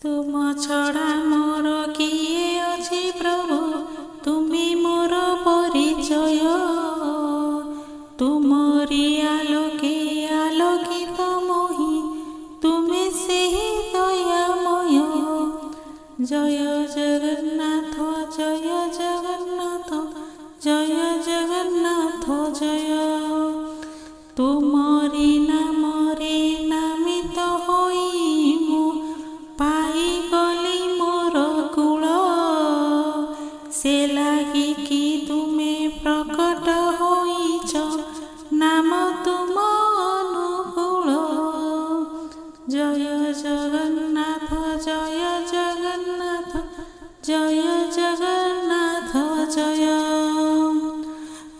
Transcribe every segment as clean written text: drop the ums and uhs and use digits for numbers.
तुम छड़ा मोर किए अछि प्रभु, तुमी मोर परिचय। तुमरी आलोके आलोकित मोहि, तुमे सेहि दयामय। जय जगन्नाथ जय जगन्नाथ जय जगन्नाथ जय। तुमरी नामरे नामित होई मु पाई गली मोर कूल। से लागी कि तुमे प्रकट होइछ, नाम तुम अनुकूल। जय जगन्नाथ जय जगन्नाथ जय जगन्नाथ जय।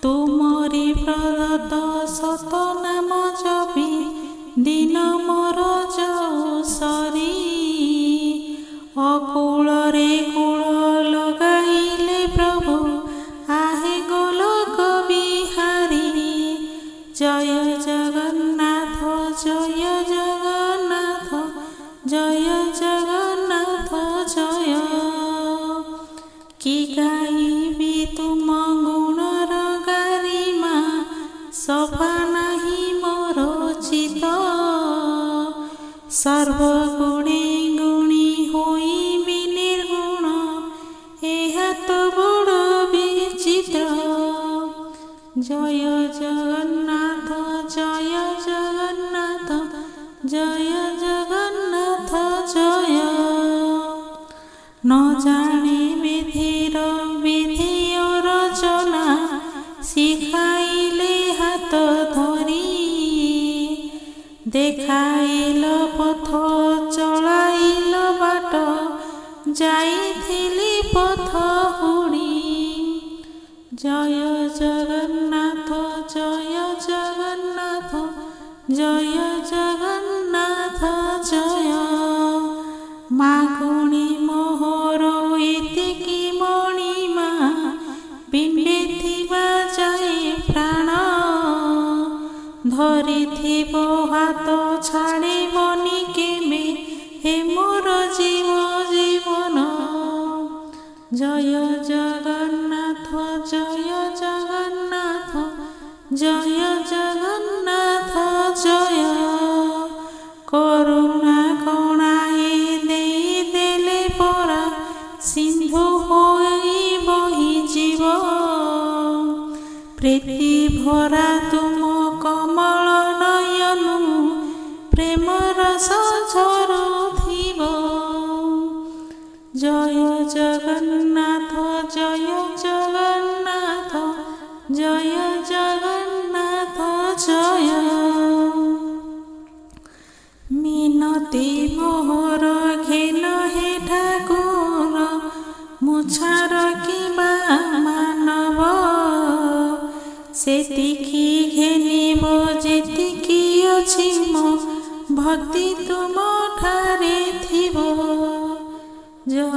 तुमरी प्रदत्त सत नाम जपी दिन मोर जाऊ सरी। अकूल रे कूल लगाइले प्रभु, आहे गोलोक बिहारी। जय जगन्नाथ जय जगन्नाथ जय जगन्नाथ जय। कि गाइबी तुम गुणर गारिमा, सफा नाही मोर चित। सर्वगुणे गुणी होइबि निर्गुण, एहा तो बड़ विचित्र। जय जगन्नाथ जय जगन्नाथ जय जगन्नाथ जय। न जाने विधिर विधि रचना, शिखाइले हाथ धरी। देखाइल पथ चलाइल बाट, जाइथिली पथ हुड़ी। जय जगन्नाथ जय जगन्नाथ जय जगन्नाथ जय। मागुणी मोहर एतिकी मणिमा, पिंडे थिबा जाए प्राण। धरिथिब हाथ छाड़िबनि केबे, हे मोर जीव जीवन। जय जगन्नाथ जय जगन्नाथ जय जगन्नाथ जय। करुणा कणाए देई देले परा, सिंधु होई बही जीव। प्रीति भरा तुम कमल नयनु, प्रेम रस झरुथिब। जय जगन्नाथ जय जगन्नाथ जय जगन्नाथ जय। मिनती मोहर घेन हे ठाकुर, मुछार किबा मानव। सेतिकी घेनिब जेतिकी अछि मो, भक्ति तुम ठारे थिब। जय।